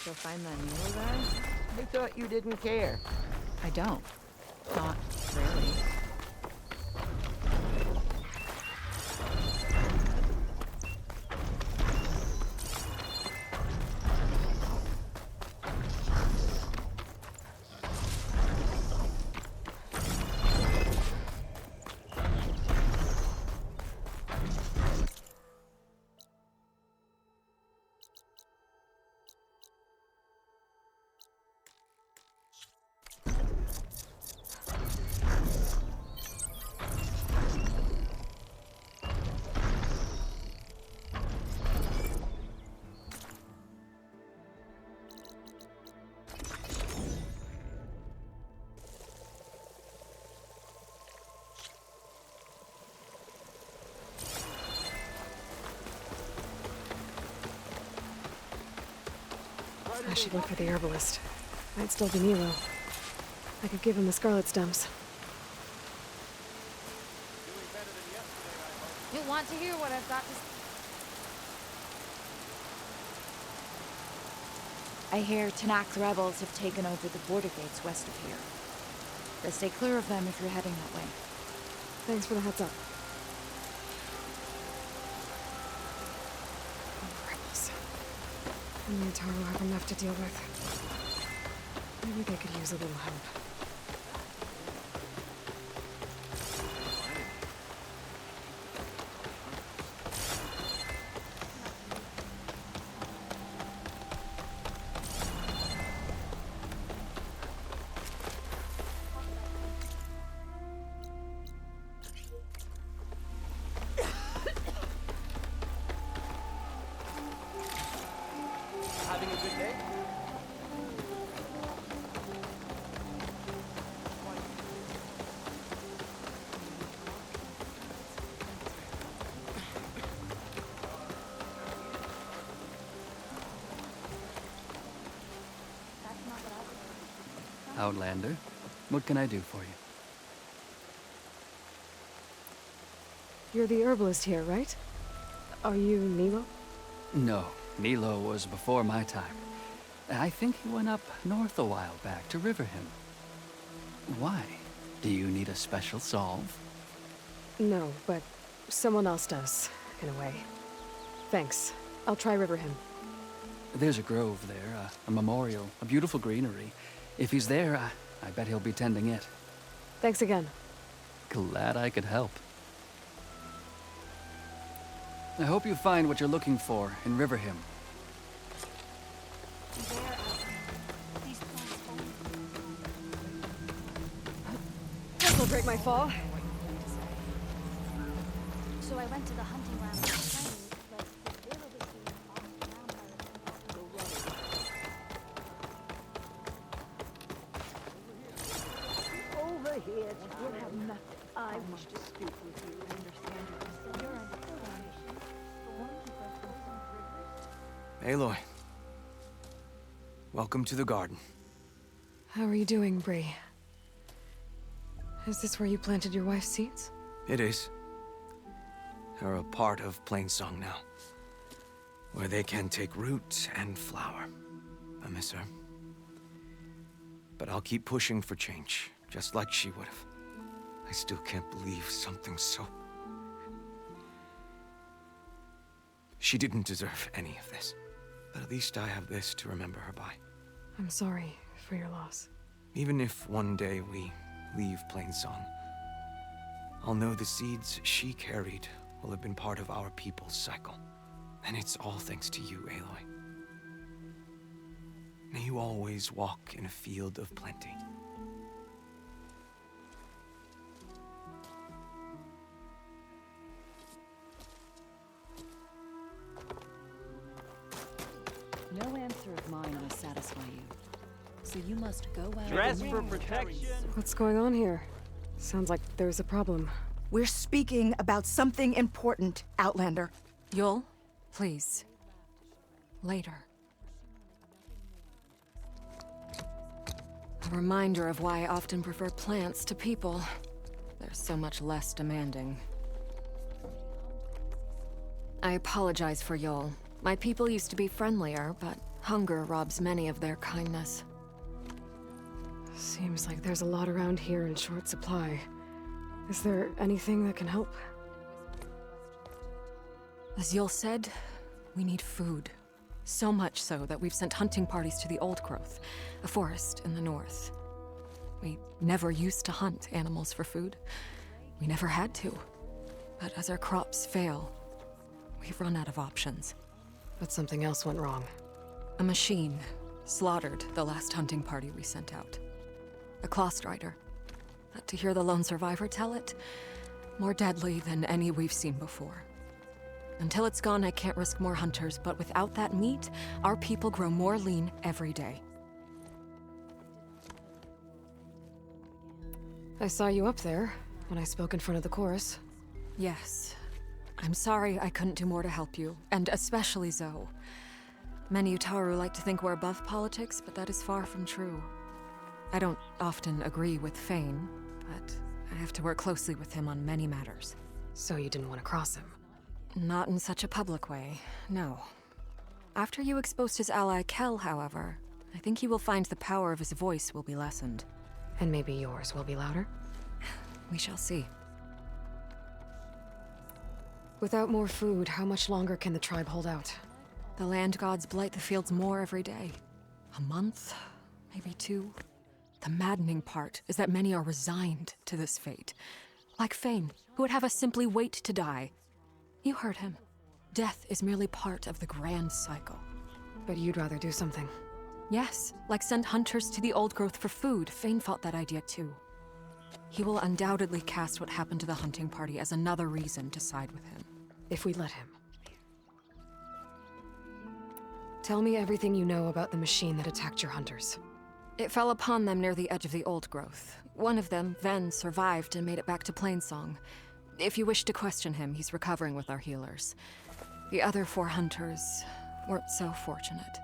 still find that Nilo guy? I thought you didn't care. I don't. Not really. I should look for the herbalist. Might still be Nilo. I could give him the scarlet stems. You'll want to hear what I've got to say. I hear Tanakh rebels have taken over the border gates west of here. Best stay clear of them if you're heading that way. Thanks for the heads up. Rebels. And the Ataru have enough to deal with. Maybe they could use a little help. Having a good day? Outlander, what can I do for you? You're the herbalist here, right? Are you Nilo? No, Nilo was before my time. I think he went up north a while back to Riverhim. Why? Do you need a special solve? No, but someone else does, in a way. Thanks. I'll try Riverhim. There's a grove there, a memorial, a beautiful greenery. If he's there, I bet he'll be tending it. Thanks again. Glad I could help. I hope you find what you're looking for in Riverhim. This'll break my fall. So I went to the hunting ground last night, but the arrow was being bossed around by the Over here, you have nothing. I wish to speak with you and understand your concern. Aloy. Welcome to the garden. How are you doing, Bree? Is this where you planted your wife's seeds? It is. They're a part of Plainsong now, where they can take root and flower. I miss her. But I'll keep pushing for change, just like she would have. I still can't believe something so... She didn't deserve any of this. But at least I have this to remember her by. I'm sorry for your loss. Even if one day we leave Plainsong, I'll know the seeds she carried will have been part of our people's cycle. And it's all thanks to you, Aloy. May you always walk in a field of plenty. No answer of mine will satisfy you. So you must go out. Dress for protection. What's going on here? Sounds like there's a problem. We're speaking about something important, Outlander. Yul, please. Later. A reminder of why I often prefer plants to people. They're so much less demanding. I apologize for Yul. My people used to be friendlier, but Hunger robs many of their kindness. Seems like there's a lot around here in short supply. Is there anything that can help? As Yul said, we need food. So much so that we've sent hunting parties to the Old Growth, a forest in the north. We never used to hunt animals for food. We never had to. But as our crops fail, we've run out of options. But something else went wrong. A machine slaughtered the last hunting party we sent out. A claw strider. But to hear the lone survivor tell it, more deadly than any we've seen before. Until it's gone, I can't risk more hunters, but without that meat, our people grow more lean every day. I saw you up there when I spoke in front of the chorus. Yes. I'm sorry I couldn't do more to help you, and especially Zoe. Many Utaru like to think we're above politics, but that is far from true. I don't often agree with Fane, but I have to work closely with him on many matters. So you didn't want to cross him? Not in such a public way, no. After you exposed his ally Kel, however, I think he will find the power of his voice will be lessened. And maybe yours will be louder? We shall see. Without more food, how much longer can the tribe hold out? The land gods blight the fields more every day. A month, maybe 2. The maddening part is that many are resigned to this fate. Like Fane, who would have us simply wait to die. You heard him. Death is merely part of the grand cycle. But you'd rather do something. Yes, like send hunters to the Old Growth for food. Fane fought that idea too. He will undoubtedly cast what happened to the hunting party as another reason to side with him. If we let him. Tell me everything you know about the machine that attacked your hunters. It fell upon them near the edge of the Old Growth. One of them, Ven, survived and made it back to Plainsong. If you wish to question him, he's recovering with our healers. The other 4 hunters weren't so fortunate.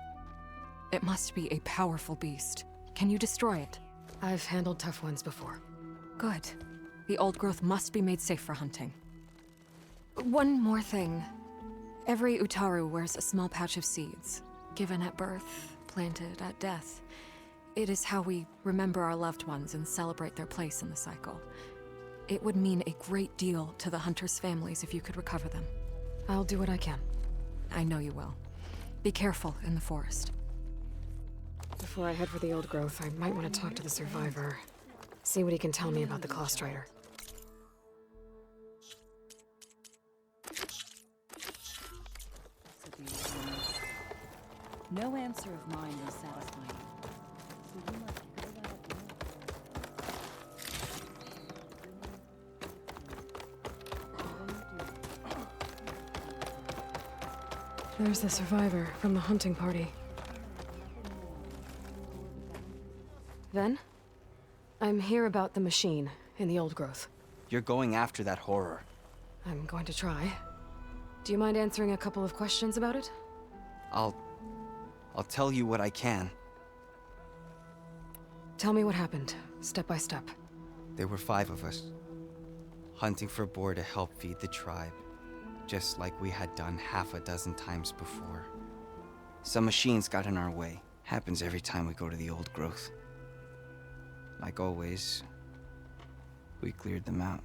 It must be a powerful beast. Can you destroy it? I've handled tough ones before. Good. The Old Growth must be made safe for hunting. One more thing. Every Utaru wears a small pouch of seeds, given at birth, planted at death. It is how we remember our loved ones and celebrate their place in the cycle. It would mean a great deal to the hunters' families if you could recover them. I'll do what I can. I know you will. Be careful in the forest. Before I head for the Old Growth, I might want to talk to the survivor. See what he can tell me about the Claw Strider. No answer of mine will satisfy you. So you must go out. There's the survivor from the hunting party. Ven? I'm here about the machine in the Old Growth. You're going after that horror. I'm going to try. Do you mind answering a couple of questions about it? I'll tell you what I can. Tell me what happened, step by step. There were 5 of us, hunting for boar to help feed the tribe, just like we had done half a dozen times before. Some machines got in our way. Happens every time we go to the Old Growth. Like always, we cleared them out.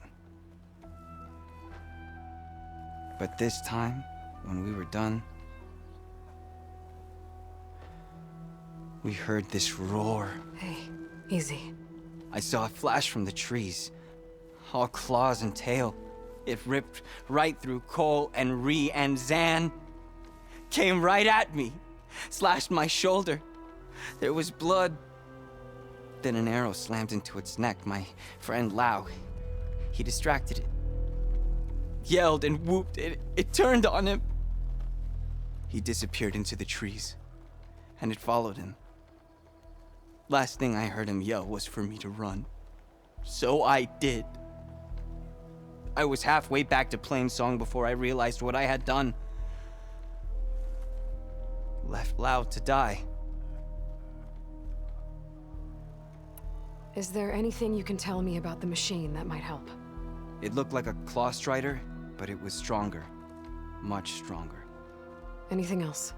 But this time, when we were done, we heard this roar. Hey, easy. I saw a flash from the trees, all claws and tail. It ripped right through Cole and Ree, and Zan came right at me, slashed my shoulder. There was blood. Then an arrow slammed into its neck. My friend Lau, he distracted it. Yelled and whooped. It turned on him. He disappeared into the trees, and it followed him. Last thing I heard him yell was for me to run. So I did. I was halfway back to Plainsong before I realized what I had done. Left Lau to die. Is there anything you can tell me about the machine that might help? It looked like a claw strider, but it was stronger. Much stronger. Anything else?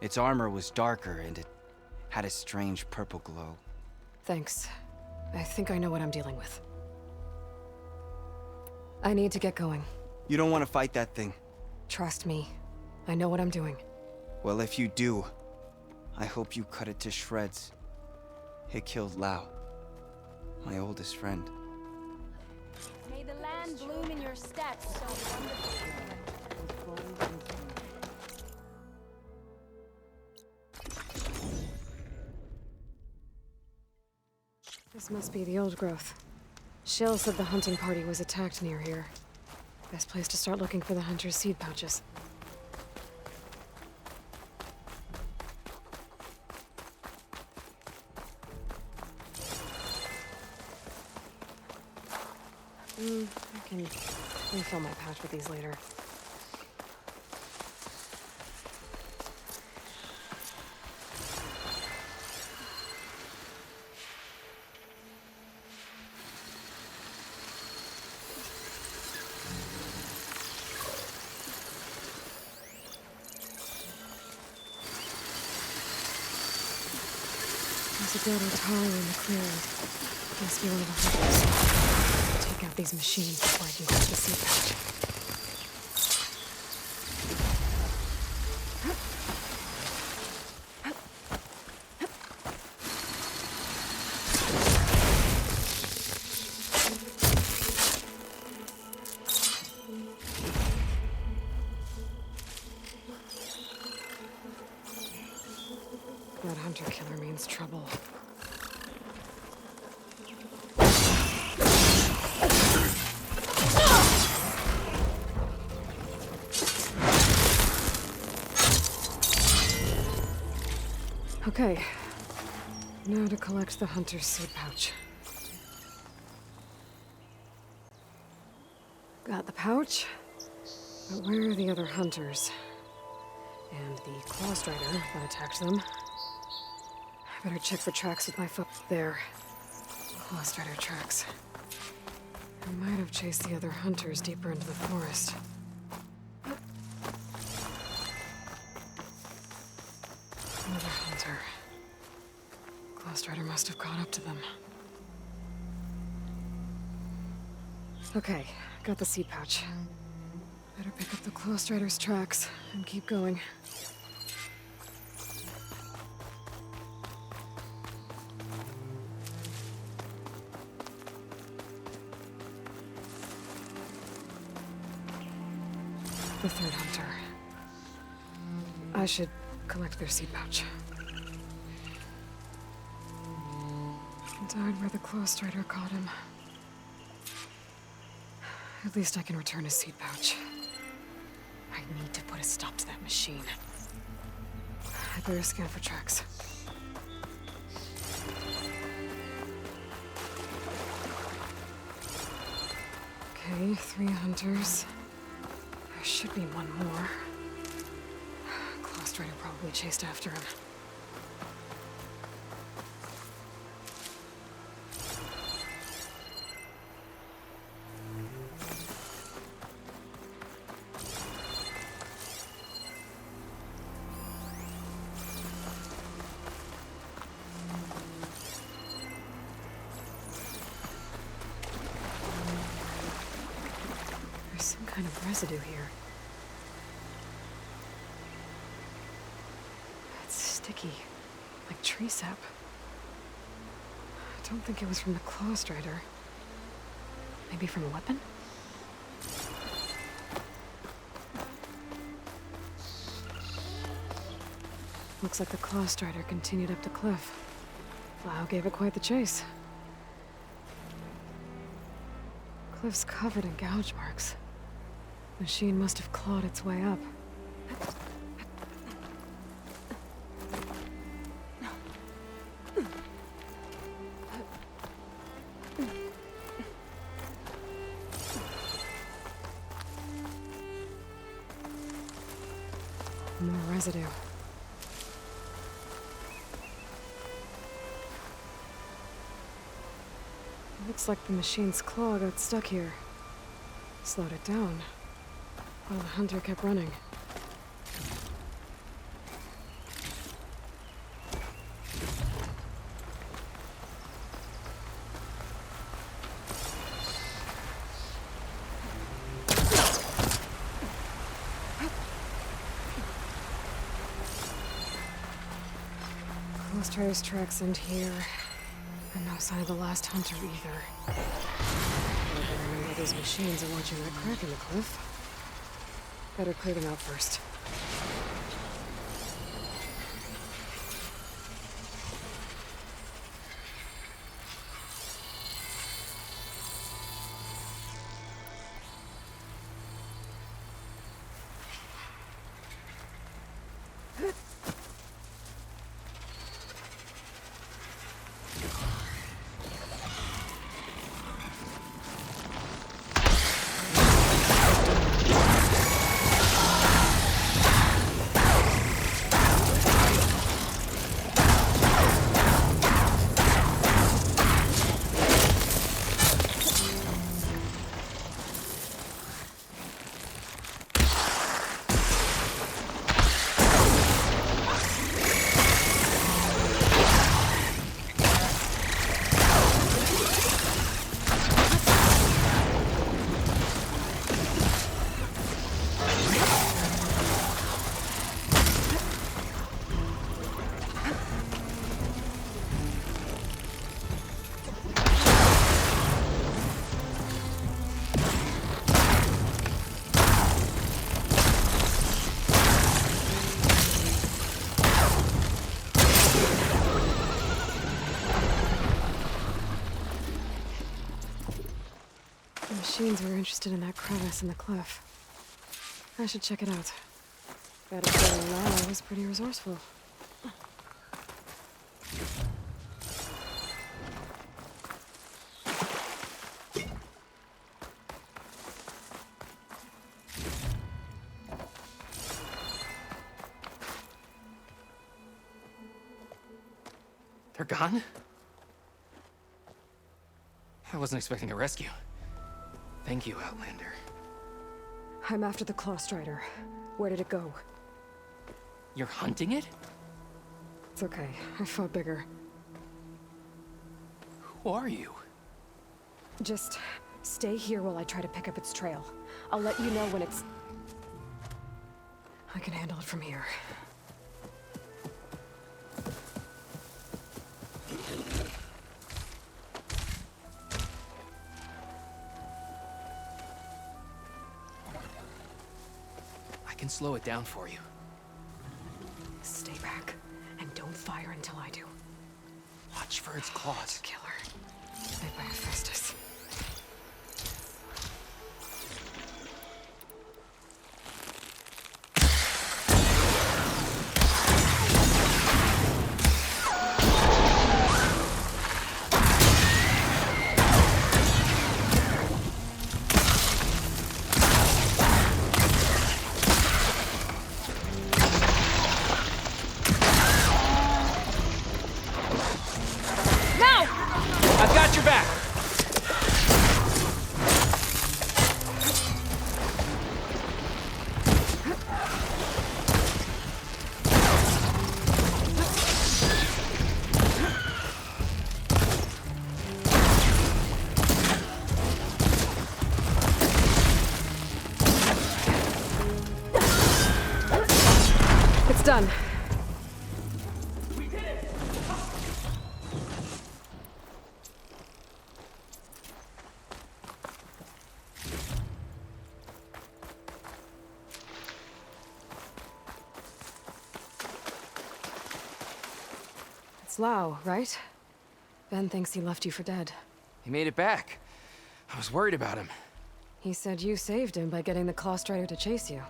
Its armor was darker and it had a strange purple glow. Thanks. I think I know what I'm dealing with. I need to get going. You don't want to fight that thing. Trust me. I know what I'm doing. Well, if you do, I hope you cut it to shreds. It killed Lao, my oldest friend. May the land bloom in your steps so wonderfully. This must be the old growth. Shell said the hunting party was attacked near here. Best place to start looking for the hunter's seed pouches. I can refill my pouch with these later. There's a dead Utaru in the clearing. Must be one of the hunters. I'll take out these machines before I can grab the seed pouch. That hunter killer means trouble. Okay. Now to collect the hunter's seed pouch. Got the pouch, but where are the other hunters? And the claw strider that attacked them. I better check for tracks with my foot there. Claw strider tracks. I might have chased the other hunters deeper into the forest. Another hunter. Claw strider must have caught up to them. Okay, got the seed pouch. Better pick up the claw strider's tracks and keep going. The third hunter. I should collect their seed pouch. Died where the claw strider caught him. At least I can return his seed pouch. I need to put a stop to that machine. I better scan for tracks. Okay, 3 hunters. There should be one more. Claw strider probably chased after him. There's some kind of residue here. It's sticky, like tree sap. I don't think it was from the claw strider. Maybe from a weapon? Looks like the claw strider continued up the cliff. Lao gave it quite the chase. Cliff's covered in gouge marks. Machine must have clawed its way up. More residue. Looks like the machine's claw got stuck here. Slowed it down, while the hunter kept running. Cross-trace tracks end here. And no sign of the last hunter either. I better know where those machines are watching that crack in the cliff. Better clear them out first. Machines were interested in that crevice in the cliff. I should check it out. Gotta say, Lara was pretty resourceful. They're gone? I wasn't expecting a rescue. Thank you, Outlander. I'm after the Claw Strider. Where did it go? You're hunting it? It's okay. I fought bigger. Who are you? Just stay here while I try to pick up its trail. I'll let you know when it's... I can handle it from here. I can slow it down for you. Stay back, and don't fire until I do. Watch for its claws. Killer. Made by Hephaestus. I've got your back! It's done. It's Lau, right? Ben thinks he left you for dead. He made it back. I was worried about him. He said you saved him by getting the Claw Strider to chase you.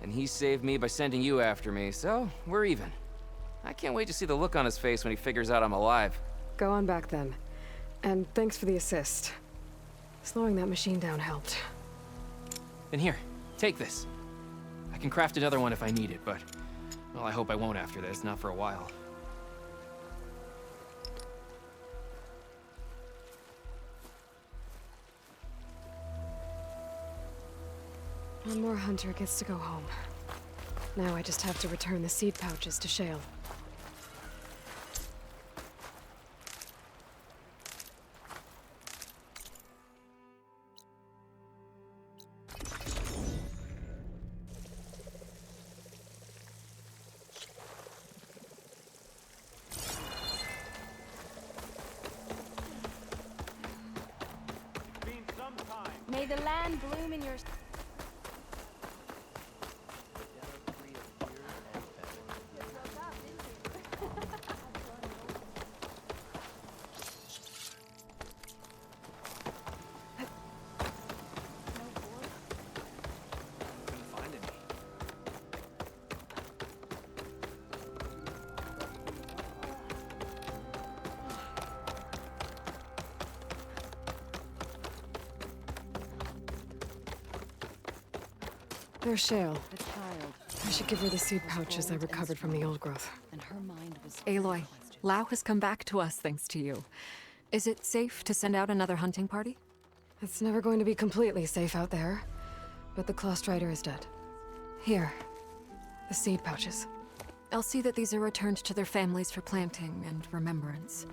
And he saved me by sending you after me, so we're even. I can't wait to see the look on his face when he figures out I'm alive. Go on back then. And thanks for the assist. Slowing that machine down helped. And here, take this. I can craft another one if I need it, but... well, I hope I won't after this, not for a while. One more hunter gets to go home. Now I just have to return the seed pouches to Shale. May the land bloom in your... There's Shale. The child. I should give her the seed pouches I recovered from the old growth. And her mind was... Aloy, Lau has come back to us thanks to you. Is it safe to send out another hunting party? It's never going to be completely safe out there, but the Clawstrider is dead. Here, the seed pouches. I'll see that these are returned to their families for planting and remembrance.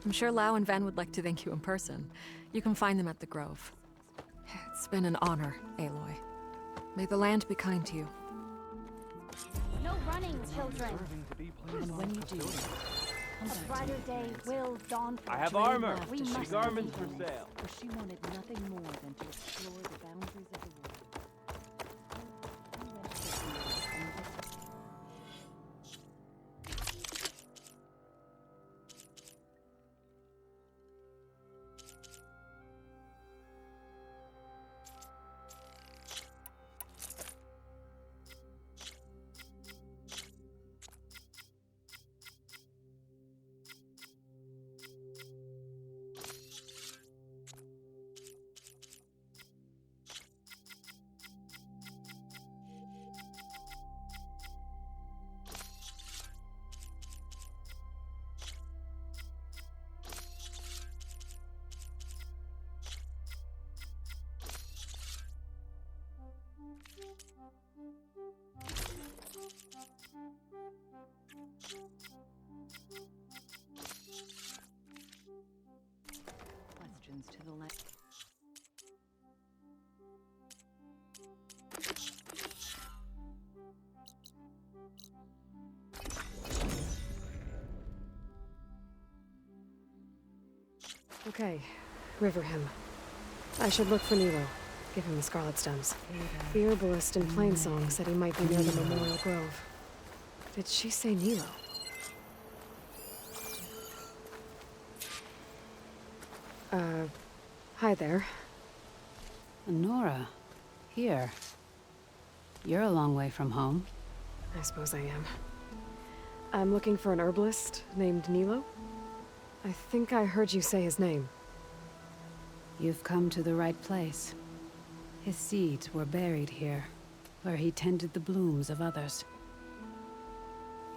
I'm sure Lau and Van would like to thank you in person. You can find them at the Grove. It's been an honor, Aloy. May the land be kind to you. No running, children. And when you do, A brighter day will dawn for I have us. armor. We The must garments be for bold. sale. for she wanted nothing more than to explore the boundaries of the world. You went to the field and questions to the land. Okay, Riverhim. I should look for Nilo. Give him the scarlet stems. The herbalist in Plainsong said he might be near the Memorial Grove. Did she say Nilo? Hi there. Nora, here. You're a long way from home. I suppose I am. I'm looking for an herbalist named Nilo. I think I heard you say his name. You've come to the right place. His seeds were buried here, where he tended the blooms of others,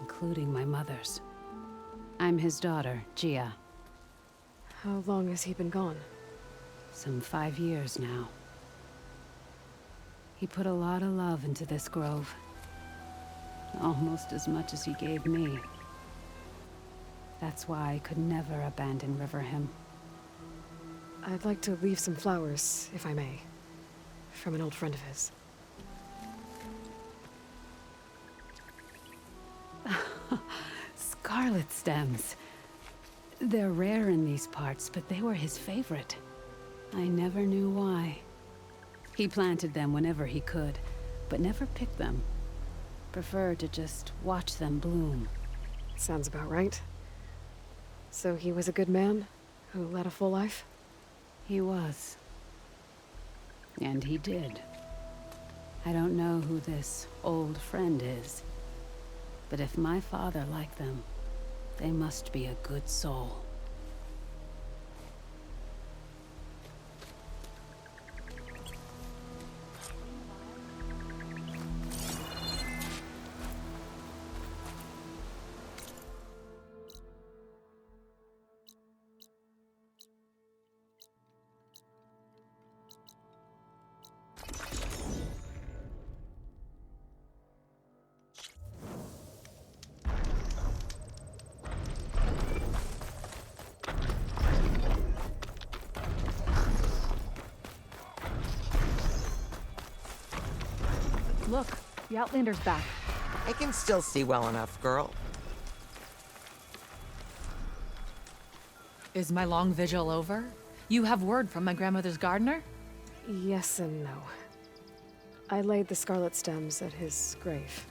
including my mother's. I'm his daughter, Gia. How long has he been gone? Some 5 years now. He put a lot of love into this grove. Almost as much as he gave me. That's why I could never abandon Riverhim. I'd like to leave some flowers, if I may. From an old friend of his. Scarlet stems. They're rare in these parts, but they were his favorite. I never knew why. He planted them whenever he could, but never picked them. Preferred to just watch them bloom. Sounds about right. So he was a good man, who led a full life? He was. And he did. I don't know who this old friend is, but if my father liked them, they must be a good soul. Look, the Outlander's back. I can still see well enough, girl. Is my long vigil over? You have word from my grandmother's gardener? Yes and no. I laid the scarlet stems at his grave.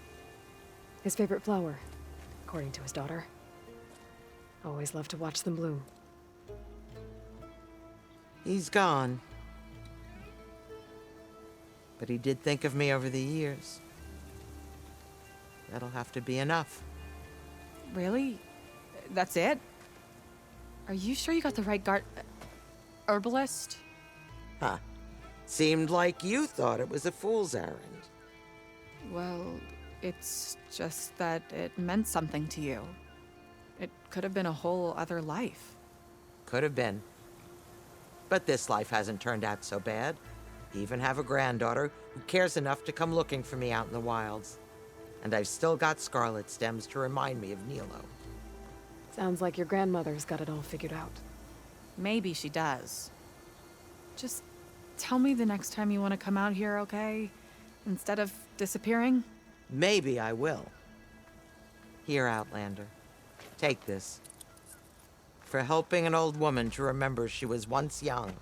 His favorite flower, according to his daughter. Always loved to watch them bloom. He's gone. But he did think of me over the years. That'll have to be enough. Really? That's it? Are you sure you got the right herbalist? Huh. Seemed like you thought it was a fool's errand. Well, it's just that it meant something to you. It could have been a whole other life. Could have been. But this life hasn't turned out so bad. Even have a granddaughter who cares enough to come looking for me out in the wilds. And I've still got scarlet stems to remind me of Nilo. Sounds like your grandmother's got it all figured out. Maybe she does. Just tell me the next time you want to come out here, okay? Instead of disappearing? Maybe I will. Here, Outlander. Take this. For helping an old woman to remember she was once young.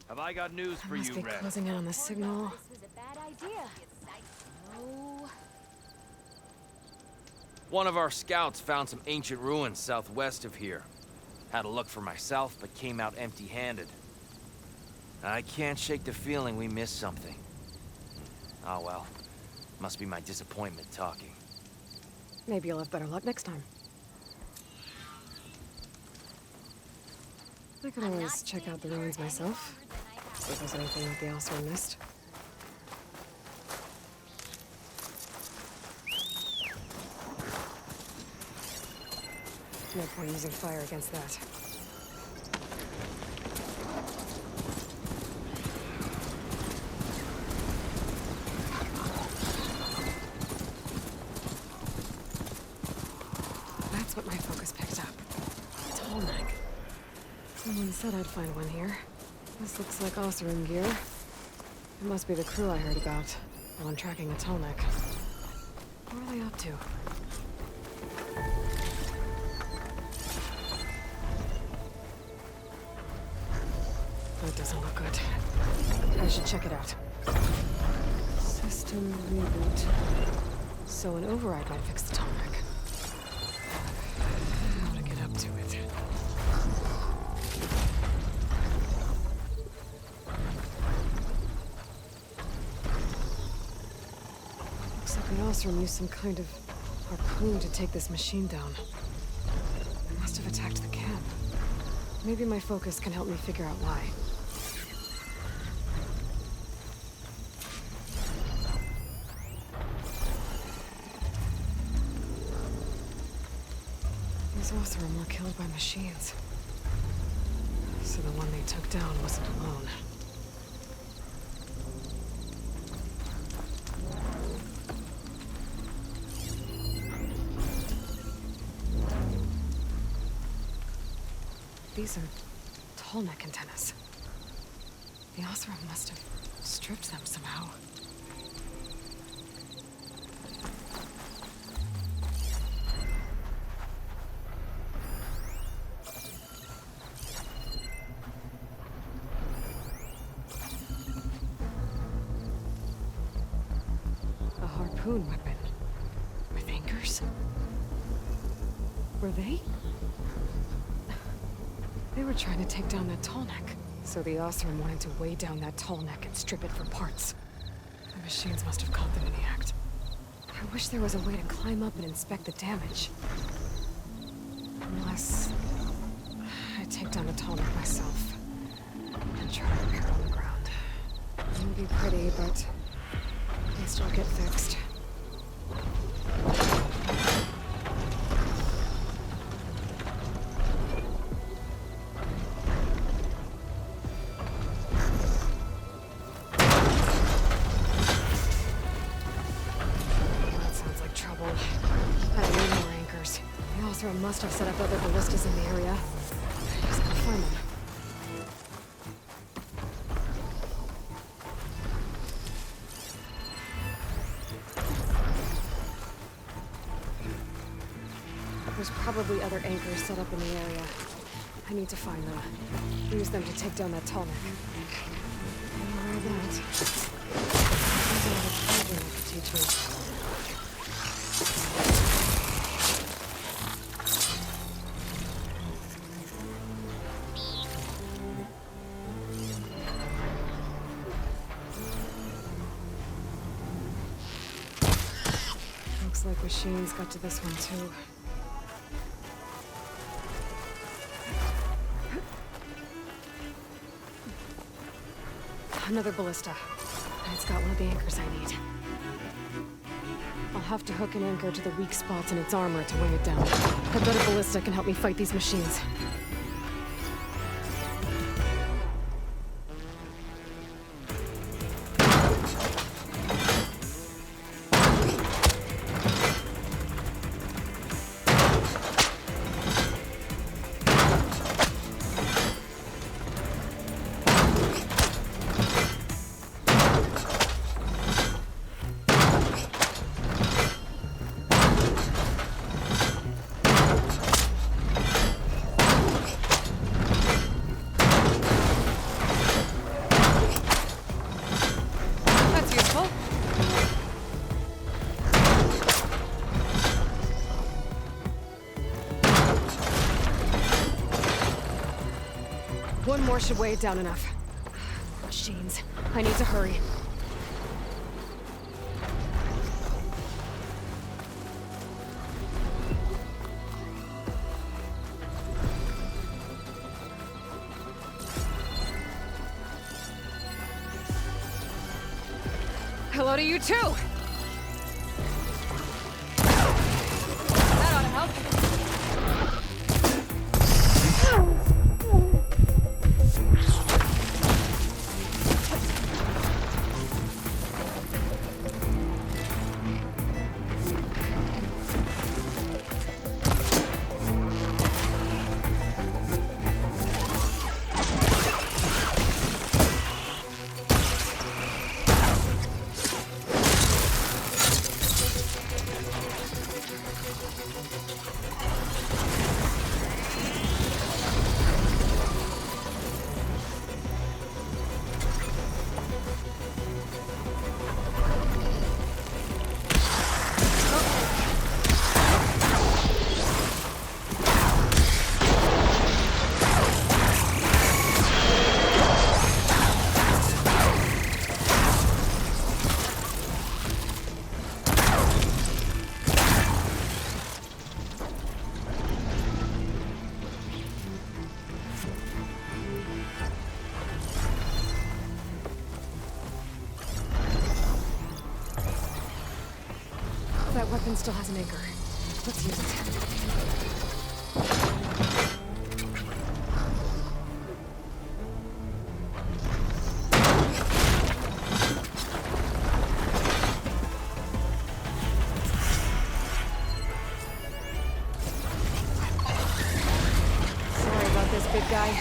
Have I got news for Must you, be Red? closing in on the signal. One of our scouts found some ancient ruins southwest of here. Had a look for myself, but came out empty-handed. I can't shake the feeling we missed something. Oh well. Must be my disappointment talking. Maybe you'll have better luck next time. I can always check out the ruins myself. See if there's anything that the Oscar missed. No point using fire against that. That's what my focus picked up. Tall neck. Someone said I'd find one here. This looks like Osram gear. It must be the crew I heard about, the one tracking a tall neck. What are they up to? That doesn't look good. I should check it out. System reboot. So an override might fix the tall neck. How to get up to it? Looks like an Osram used some kind of harpoon to take this machine down. It must have attacked the camp. Maybe my focus can help me figure out why. These Osram were killed by machines. So the one they took down wasn't alone. These are tall neck antennas. The Osram must have stripped them somehow. A harpoon weapon. With anchors? Were they? They were trying to take down that tall neck. So the Osram wanted to weigh down that tall neck and strip it for parts. The machines must have caught them in the act. I wish there was a way to climb up and inspect the damage. Unless I take down the tall neck myself and try to repair it on the ground. It wouldn't be pretty, but they still get fixed. Must have set up other ballistas in the area. I just gotta find them. There's probably other anchors set up in the area. I need to find them. Use them to take down that tall neck. And that. There's another children that could teach me. Like machines got to this one too. Another ballista. And it's got one of the anchors I need. I'll have to hook an anchor to the weak spots in its armor to weigh it down. I bet a ballista can help me fight these machines. One more should weigh it down enough. Machines. I need to hurry. Hello to you too! That ought to help. That weapon still has an anchor. Let's use it. Sorry about this, big guy.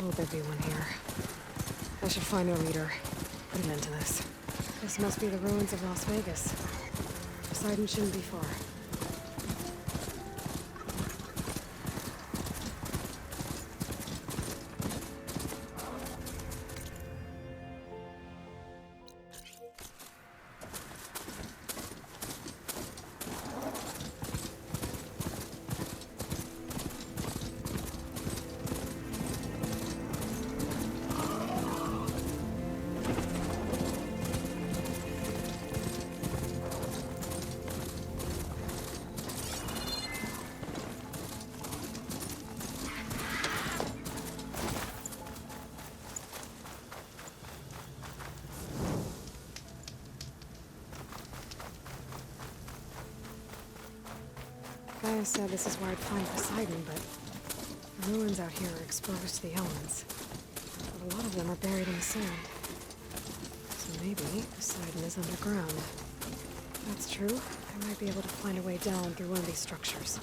told there'd be one here. I should find their leader. Put an end to this. This must be the ruins of Las Vegas. Poseidon shouldn't be far. Gaia said this is where I'd find Poseidon, but the ruins out here are exposed to the elements. But a lot of them are buried in the sand. So maybe Poseidon is underground. If that's true, I might be able to find a way down through one of these structures.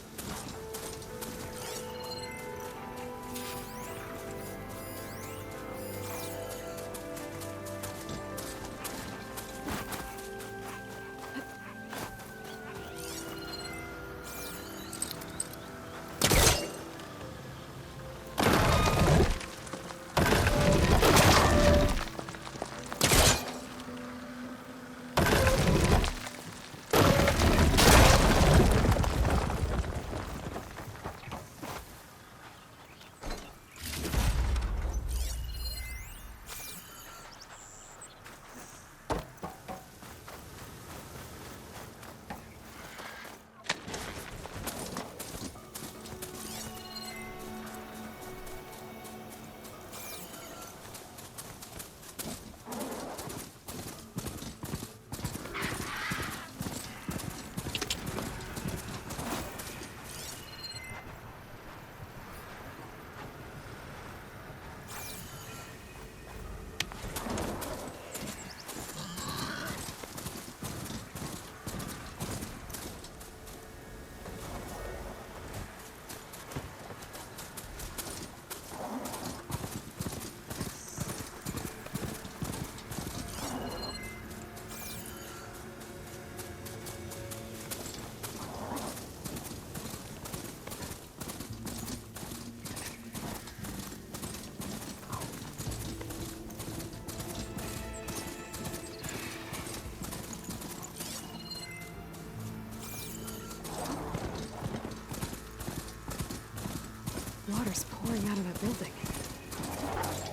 Water's pouring out of that building.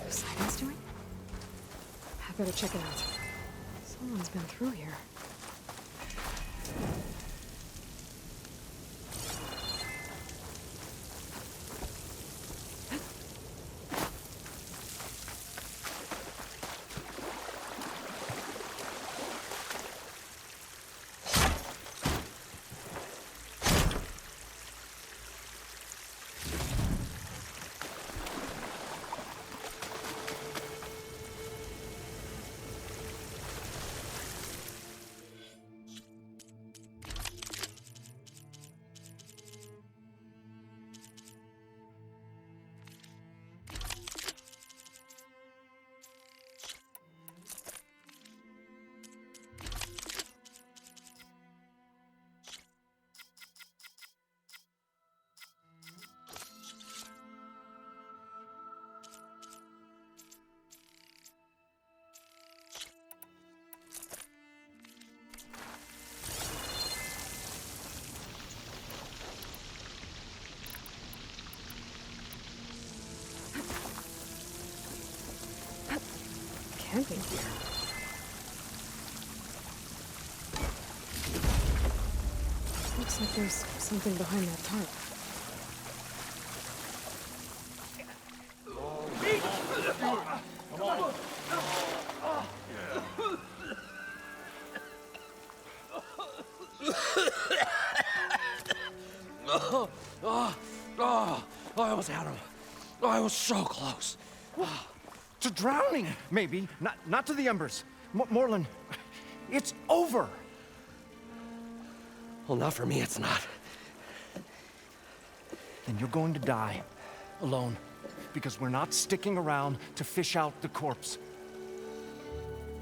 Poseidon's doing? I better check it out. Someone's been through here. Camping here. Looks like there's something behind that tarp. I almost had him. I was so close. To drowning, maybe. Not to the embers. Moreland, it's over. Well, not for me, it's not. Then you're going to die. Alone. because we're not sticking around to fish out the corpse.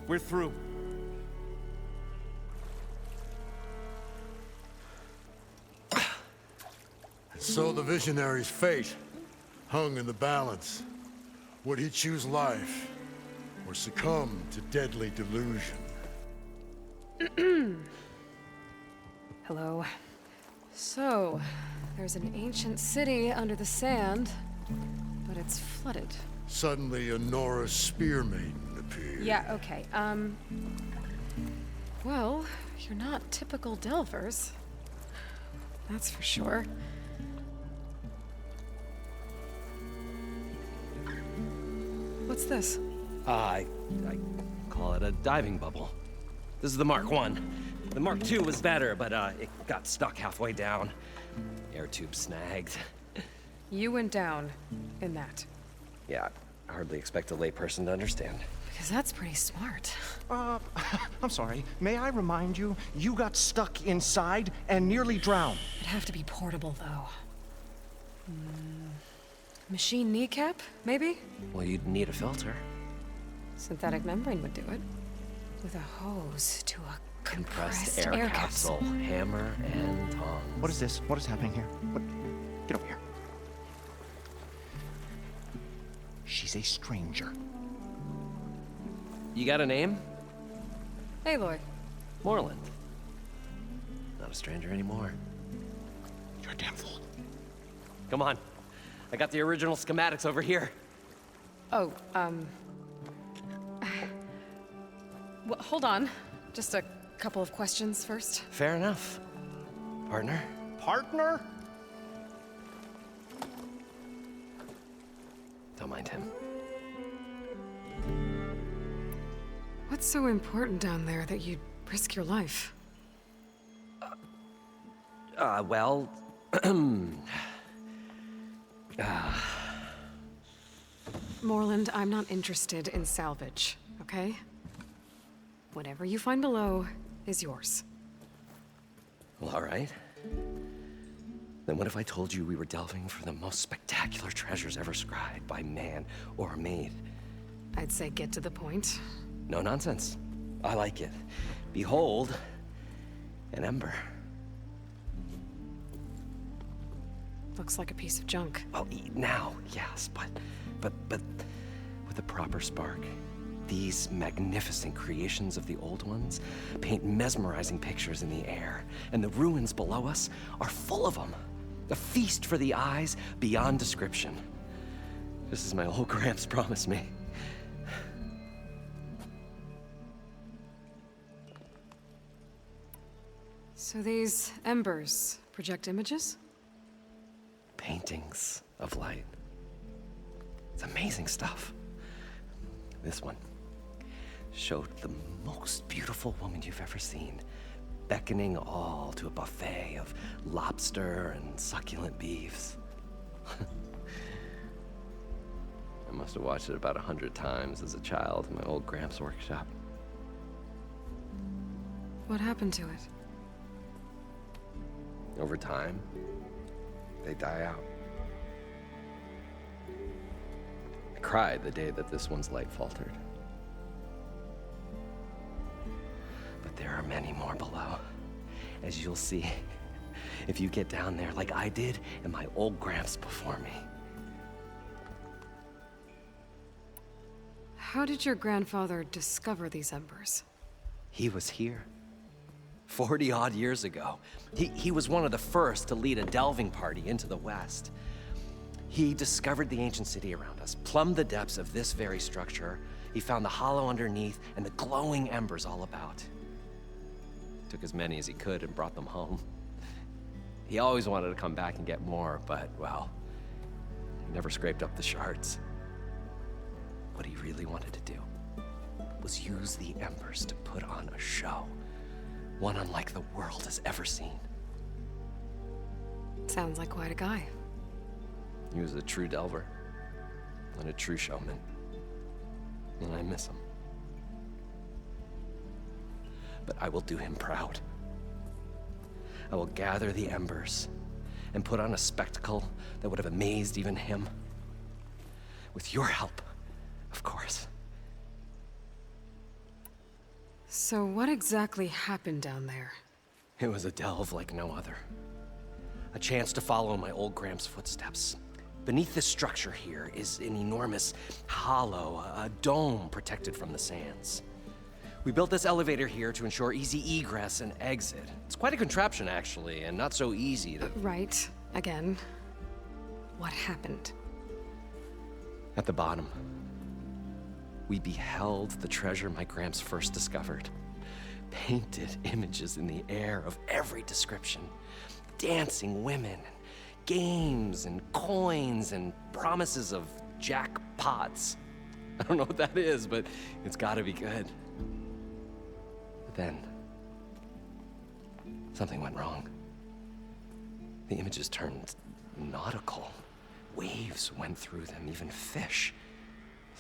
We're through. So the visionary's fate hung in the balance. Would he choose life or succumb to deadly delusion? Hello. So, there's an ancient city under the sand, but it's flooded. Suddenly, a Norse spear maiden appeared. Yeah, okay. Well, you're not typical Delvers. That's for sure. What's this? I call it a diving bubble. This is the Mark 1. The Mark 2 was better, but it got stuck halfway down. Air tube snagged. You went down in that. Yeah, I hardly expect a layperson to understand. Because that's pretty smart. I'm sorry. May I remind you, you got stuck inside and nearly drowned. It'd have to be portable, though. Machine kneecap, maybe? Well, you'd need a filter. Synthetic membrane would do it. With a hose to a compressed air capsule. Hammer and tongs. What is this? What is happening here? What? Get over here. She's a stranger. You got a name? Aloy. Moreland. Not a stranger anymore. You're a damn fool. Come on. I got the original schematics over here. Oh, well, hold on. Just a couple of questions first. Fair enough. Partner? Partner? Don't mind him. What's so important down there that you'd risk your life? Well... Moreland, I'm not interested in salvage, okay? Whatever you find below is yours. Well, all right. Then what if I told you we were delving for the most spectacular treasures ever scribed by man or maid? I'd say get to the point. No nonsense. I like it. Behold, an ember. Looks like a piece of junk. Well, now, yes, but with a proper spark. These magnificent creations of the old ones paint mesmerizing pictures in the air, and the ruins below us are full of them. A feast for the eyes beyond description. Just as my old Gramps promised me. So these embers project images? Paintings of light. It's amazing stuff. This one showed the most beautiful woman you've ever seen, beckoning all to a buffet of lobster and succulent beefs. I must have watched it about 100 times as a child in my old Gramps' workshop. What happened to it? Over time, they die out. I cried the day that this one's light faltered. But there are many more below, as you'll see if you get down there like I did and my old Gramps before me. How did your grandfather discover these embers? He was here 40-odd years ago. He was one of the first to lead a delving party into the West. He discovered the ancient city around us, plumbed the depths of this very structure. He found the hollow underneath and the glowing embers all about. Took as many as he could and brought them home. He always wanted to come back and get more, but, well, he never scraped up the shards. What he really wanted to do was use the embers to put on a show. One unlike the world has ever seen. Sounds like quite a guy. He was a true delver and a true showman. And I miss him. But I will do him proud. I will gather the embers and put on a spectacle that would have amazed even him. With your help, of course. So what exactly happened down there? It was a delve like no other. A chance to follow my old Gramps' footsteps. Beneath this structure here is an enormous hollow, a dome protected from the sands. We built this elevator here to ensure easy egress and exit. It's quite a contraption, actually, and not so easy to... Right. Again. What happened? At the bottom, we beheld the treasure my Gramps first discovered. Painted images in the air of every description. Dancing women, games and coins and promises of jackpots. I don't know what that is, but it's gotta be good. But then, something went wrong. The images turned nautical. Waves went through them, even fish.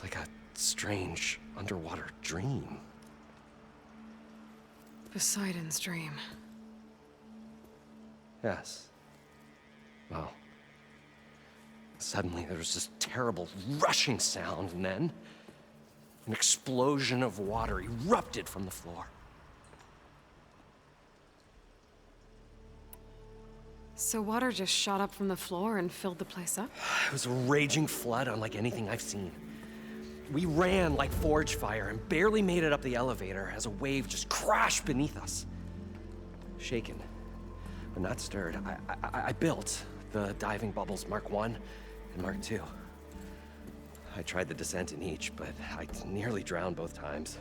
Like a strange underwater dream. Poseidon's dream. Yes. Well, suddenly there was this terrible rushing sound, and then an explosion of water erupted from the floor. So water just shot up from the floor and filled the place up? It was a raging flood unlike anything I've seen. We ran like forge fire and barely made it up the elevator as a wave just crashed beneath us. Shaken, but not stirred, I built the diving bubbles Mark I and Mark II. I tried the descent in each, but I nearly drowned both times.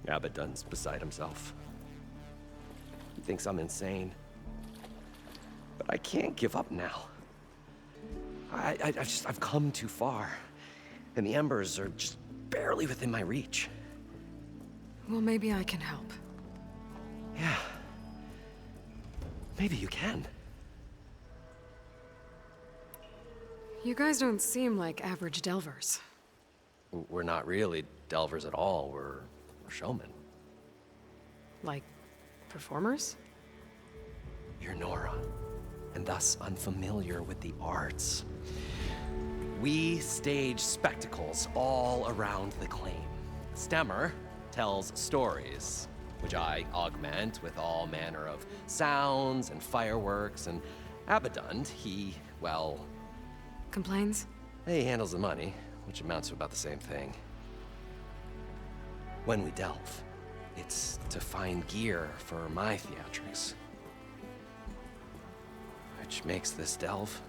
Abaddon's beside himself. He thinks I'm insane. But I can't give up now. I've come too far. And the embers are just barely within my reach. Well, maybe I can help. Yeah. Maybe you can. You guys don't seem like average delvers. We're not really delvers at all. We're showmen. Like, performers? You're Nora, and thus unfamiliar with the arts. We stage spectacles all around the claim. Stemmer tells stories, which I augment with all manner of sounds and fireworks, and Abaddon, he, well... Complains? He handles the money, which amounts to about the same thing. When we delve, it's to find gear for my theatrics. Which makes this delve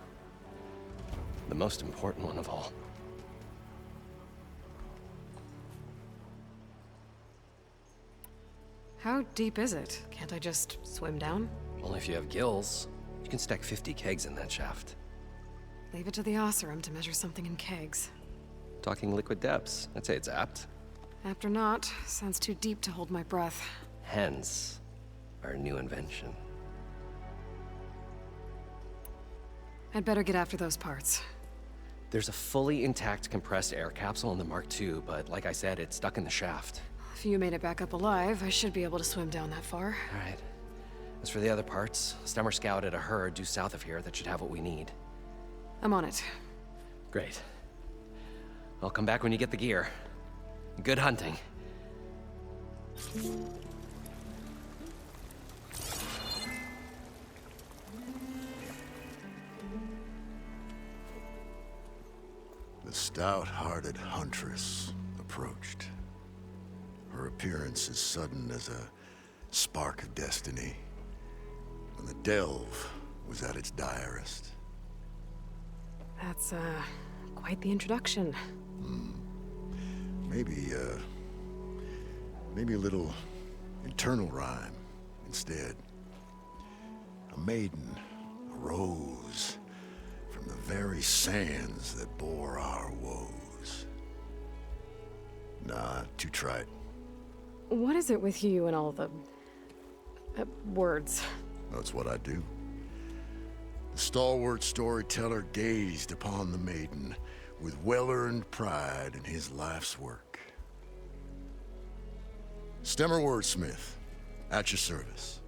the most important one of all. How deep is it? Can't I just swim down? Only if you have gills. You can stack 50 kegs in that shaft. Leave it to the Oseram to measure something in kegs. Talking liquid depths, I'd say it's apt. Apt or not, sounds too deep to hold my breath. Hence, our new invention. I'd better get after those parts. There's a fully intact compressed air capsule in the Mark II, but like I said, it's stuck in the shaft. If you made it back up alive, I should be able to swim down that far. All right. As for the other parts, Stemmer scouted a herd due south of here that should have what we need. I'm on it. Great. I'll come back when you get the gear. Good hunting. The stout-hearted huntress approached. Her appearance as sudden as a spark of destiny, when the delve was at its direst. That's, quite the introduction. Maybe a little internal rhyme instead. A maiden arose from the very sands that bore our woes. Nah, too trite. What is it with you and all the... words? That's what I do. The stalwart storyteller gazed upon the maiden with well-earned pride in his life's work. Stemmer wordsmith, at your service.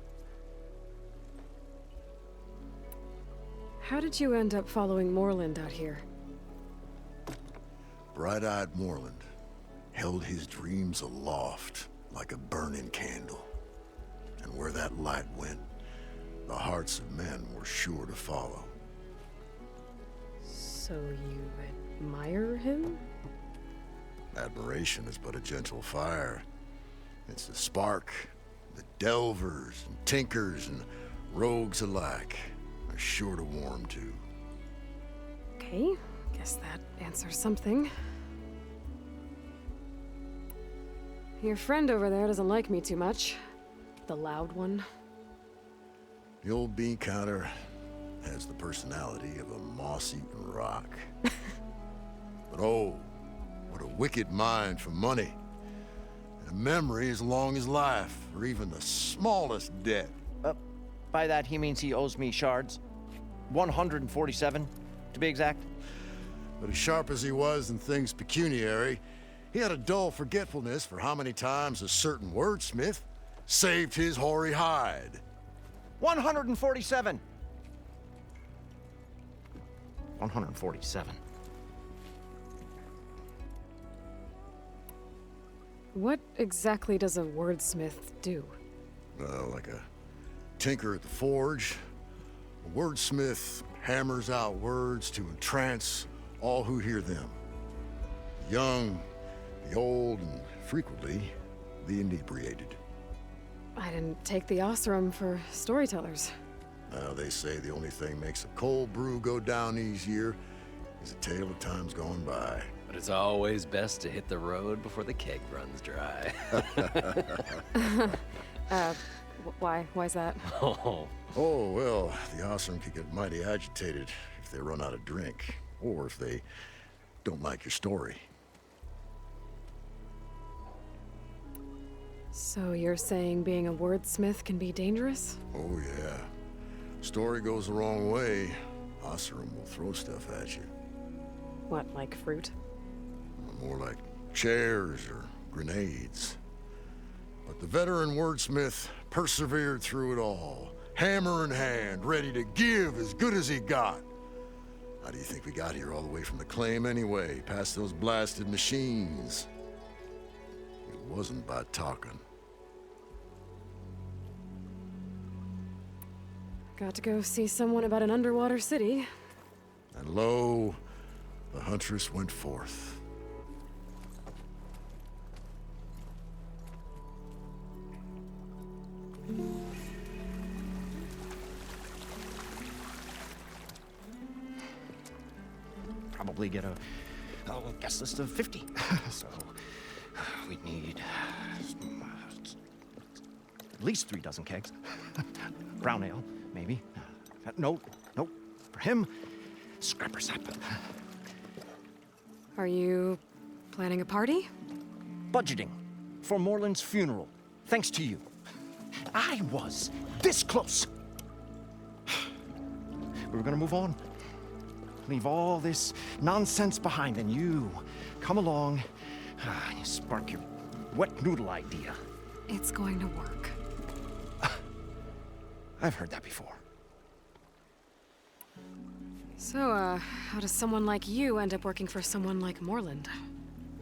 How did you end up following Moreland out here? bright-eyed Moreland held his dreams aloft like a burning candle. And where that light went, the hearts of men were sure to follow. So you admire him? Admiration is but a gentle fire. It's the spark that delvers and tinkers and rogues alike are sure to warm to. Okay, guess that answers something. Your friend over there doesn't like me too much. The loud one. The old bean counter has the personality of a moss-eaten rock. But oh, what a wicked mind for money. And a memory as long as life, or even the smallest debt. By that, he means he owes me shards. 147, to be exact. But as sharp as he was in things pecuniary, he had a dull forgetfulness for how many times a certain wordsmith saved his hoary hide. 147. 147. What exactly does a wordsmith do? Like a tinker at the forge, a wordsmith hammers out words to entrance all who hear them. The young, the old, and frequently the inebriated. I didn't take the Osram for storytellers. They say the only thing makes a cold brew go down easier is a tale of times gone by. But it's always best to hit the road before the keg runs dry. Why's that? Oh, well, the Osram could get mighty agitated if they run out of drink, or if they don't like your story. So you're saying being a wordsmith can be dangerous? Oh, yeah. Story goes the wrong way, Osram will throw stuff at you. What, like fruit? More like chairs or grenades. But the veteran wordsmith persevered through it all, hammer in hand, ready to give as good as he got. How do you think we got here all the way from the claim anyway, past those blasted machines? It wasn't by talking. Got to go see someone about an underwater city. And lo, the huntress went forth. Probably get a guest list of 50. So we'd need at least 3 dozen kegs. Brown ale, maybe. No. For him, scrapper sap. Are you planning a party? Budgeting for Moreland's funeral, thanks to you. I was this close. We were gonna move on. Leave all this nonsense behind, and you come along, and you spark your wet noodle idea. It's going to work. I've heard that before. So, how does someone like you end up working for someone like Moreland?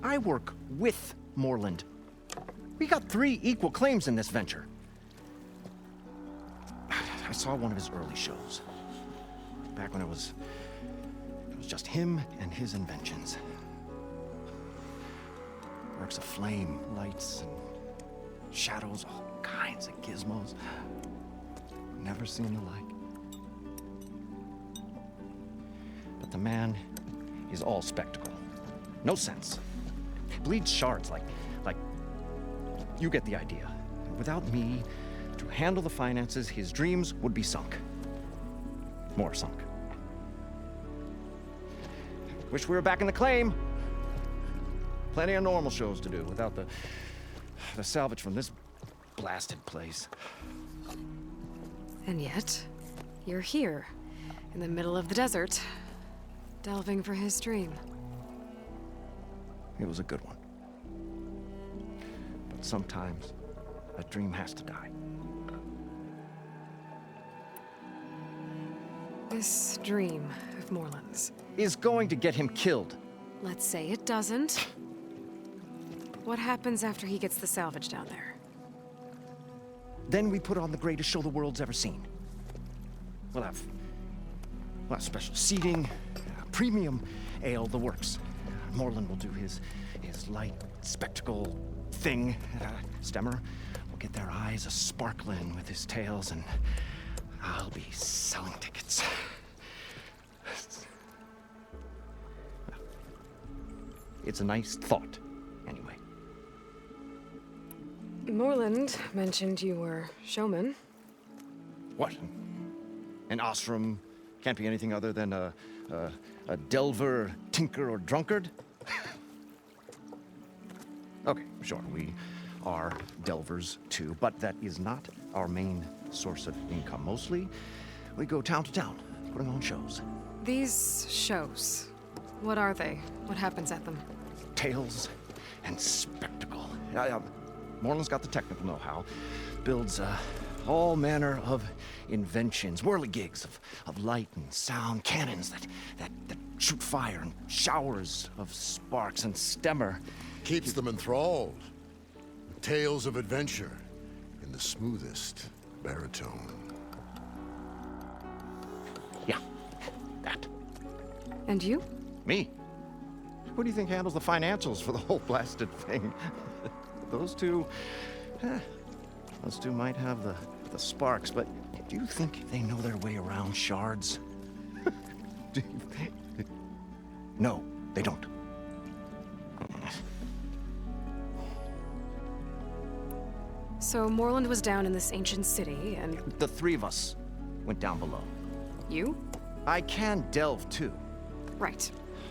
I work with Moreland. We got 3 equal claims in this venture. I saw one of his early shows, back when it was just him and his inventions. Works of flame, lights, and shadows, all kinds of gizmos. Never seen the like. But the man is all spectacle. No sense. Bleeds shards like you get the idea. Without me to handle the finances, his dreams would be sunk. More sunk. Wish we were back in the claim. Plenty of normal shows to do without the salvage from this blasted place. And yet, you're here, in the middle of the desert, delving for his dream. It was a good one. But sometimes, that dream has to die. This dream of Moreland's Is going to get him killed. let's say it doesn't. What happens after he gets the salvage down there? Then we put on the greatest show the world's ever seen. We'll have special seating, premium ale, the works. Moreland will do his light spectacle thing. Stemmer will get their eyes a-sparkling with his tales, and I'll be selling tickets. It's a nice thought, anyway. Moreland mentioned you were showman. What? An Osram can't be anything other than a delver, tinker, or drunkard? Okay, sure, we are delvers too, but that is not our main source of income. Mostly, we go town to town, putting on shows. These shows, what are they? What happens at them? Tales and spectacle. Moreland's got the technical know-how. Builds all manner of inventions, whirligigs of light and sound, cannons that shoot fire, and showers of sparks, and Stemmer Keeps them enthralled. Tales of adventure in the smoothest baritone. Yeah, that. And you? Me? Who do you think handles the financials for the whole blasted thing? Those two might have the sparks, but do you think they know their way around shards? No, they don't. So Moreland was down in this ancient city, and... The three of us went down below. You? I can delve, too. Right.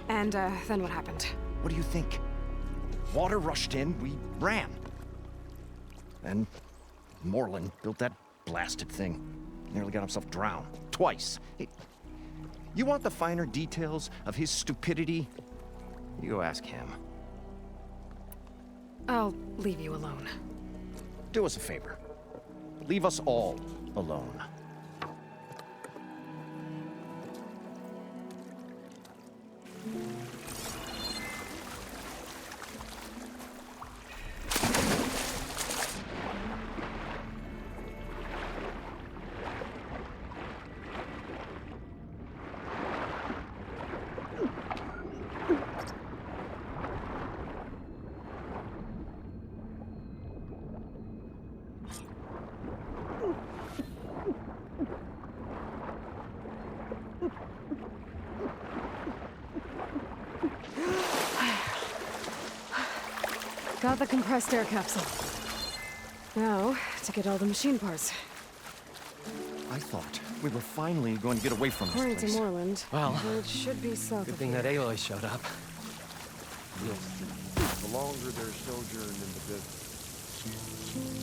And, then what happened? What do you think? Water rushed in, we ran. And Moreland built that blasted thing. Nearly got himself drowned. Twice. You want the finer details of his stupidity? You go ask him. I'll leave you alone. Do us a favor. Leave us all alone. Got the compressed air capsule. Now, to get all the machine parts. I thought we were finally going to get away from this According place. to Moreland, Well, it should be south Good of thing here. that Aloy showed up. The longer their sojourn in the business,